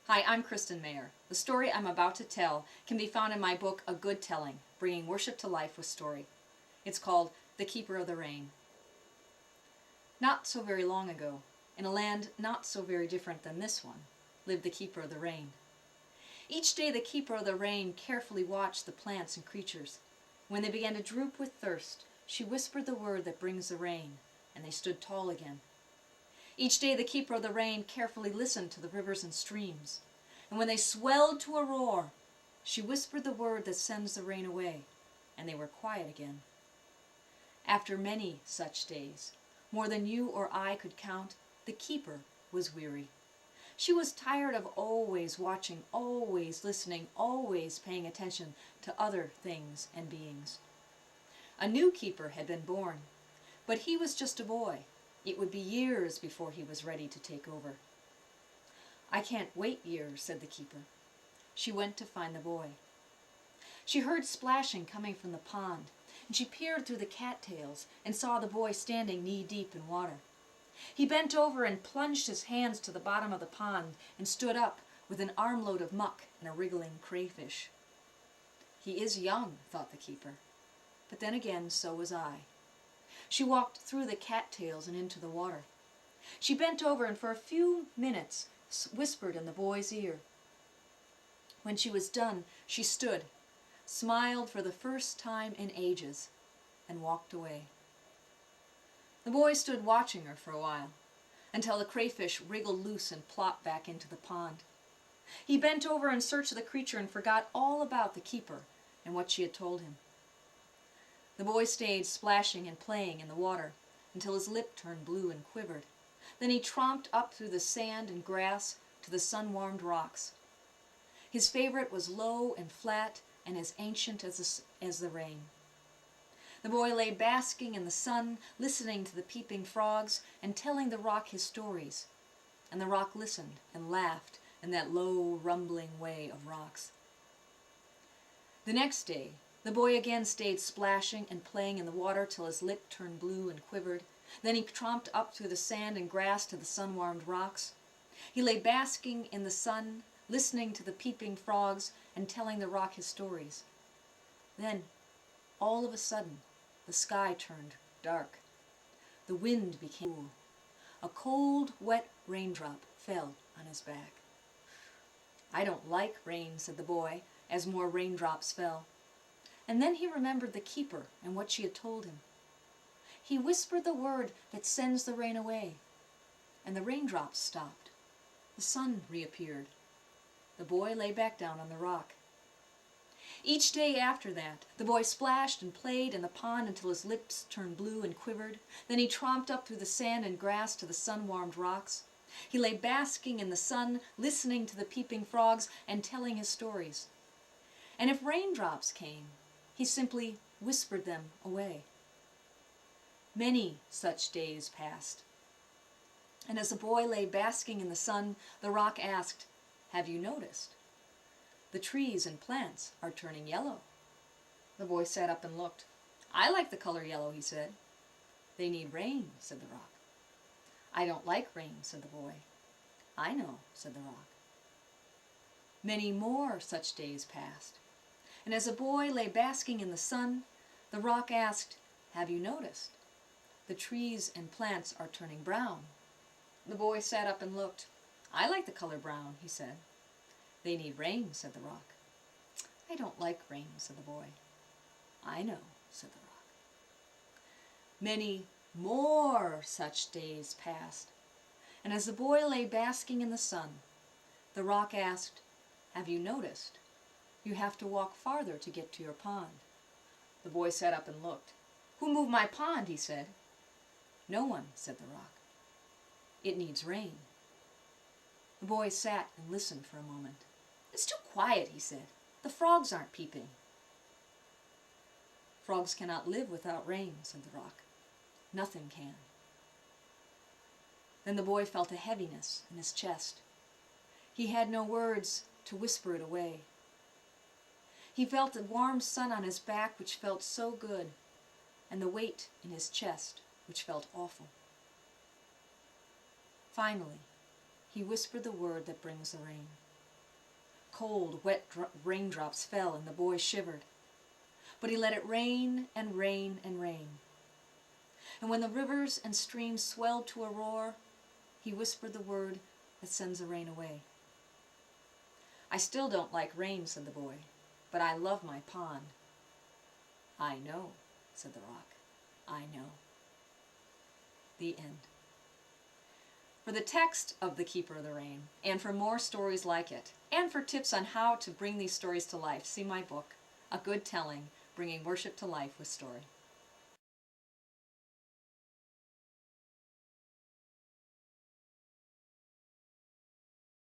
Hi, I'm Kristin Maier. The story I'm about to tell can be found in my book, A Good Telling, Bringing Worship to Life with Story. It's called The Keeper of the Rain. Not so very long ago, in a land not so very different than this one, lived the Keeper of the Rain. Each day the Keeper of the Rain carefully watched the plants and creatures. When they began to droop with thirst, she whispered the word that brings the rain, and they stood tall again. Each day the Keeper of the Rain carefully listened to the rivers and streams, and when they swelled to a roar, she whispered the word that sends the rain away, and they were quiet again. After many such days, more than you or I could count, the Keeper was weary. She was tired of always watching, always listening, always paying attention to other things and beings. A new keeper had been born, but he was just a boy. It would be years before he was ready to take over. "I can't wait years," said the keeper. She went to find the boy. She heard splashing coming from the pond, and she peered through the cattails and saw the boy standing knee-deep in water. He bent over and plunged his hands to the bottom of the pond and stood up with an armload of muck and a wriggling crayfish. "He is young," thought the keeper, but then again so was I. She walked through the cattails and into the water. She bent over and for a few minutes whispered in the boy's ear. When she was done, she stood, smiled for the first time in ages, and walked away. The boy stood watching her for a while, until the crayfish wriggled loose and plopped back into the pond. He bent over and searched the creature and forgot all about the keeper and what she had told him. The boy stayed splashing and playing in the water until his lip turned blue and quivered. Then he tromped up through the sand and grass to the sun-warmed rocks. His favorite was low and flat and as ancient as the rain. The boy lay basking in the sun, listening to the peeping frogs and telling the rock his stories. And the rock listened and laughed in that low, rumbling way of rocks. The next day, the boy again stayed splashing and playing in the water till his lip turned blue and quivered. Then he tromped up through the sand and grass to the sun-warmed rocks. He lay basking in the sun, listening to the peeping frogs and telling the rock his stories. Then, all of a sudden, the sky turned dark. The wind became cool. A cold, wet raindrop fell on his back. "I don't like rain," said the boy, as more raindrops fell. And then he remembered the keeper and what she had told him. He whispered the word that sends the rain away, and the raindrops stopped. The sun reappeared. The boy lay back down on the rock. Each day after that, the boy splashed and played in the pond until his lips turned blue and quivered. Then he tromped up through the sand and grass to the sun-warmed rocks. He lay basking in the sun, listening to the peeping frogs and telling his stories. And if raindrops came, he simply whispered them away. Many such days passed. And as the boy lay basking in the sun, the rock asked, "Have you noticed? The trees and plants are turning yellow." The boy sat up and looked. "I like the color yellow," he said. "They need rain," said the rock. "I don't like rain," said the boy. "I know," said the rock. Many more such days passed. And as the boy lay basking in the sun, the rock asked, "Have you noticed? The trees and plants are turning brown." The boy sat up and looked. "I like the color brown," he said. "They need rain," said the rock. "I don't like rain," said the boy. "I know," said the rock. Many more such days passed. And as the boy lay basking in the sun, the rock asked, "Have you noticed? You have to walk farther to get to your pond." The boy sat up and looked. "Who moved my pond?" he said. "No one," said the rock. "It needs rain." The boy sat and listened for a moment. "It's too quiet," he said. "The frogs aren't peeping." "Frogs cannot live without rain," said the rock. "Nothing can." Then the boy felt a heaviness in his chest. He had no words to whisper it away. He felt the warm sun on his back, which felt so good, and the weight in his chest, which felt awful. Finally, he whispered the word that brings the rain. Cold, wet raindrops fell and the boy shivered. But he let it rain and rain and rain. And when the rivers and streams swelled to a roar, he whispered the word that sends the rain away. I still don't like rain, said the boy, but I love my pond. I know, said the rock. I know. The end. For the text of The Keeper of the Rain, and for more stories like it, and for tips on how to bring these stories to life, see my book, A Good Telling, Bringing Worship to Life with Story.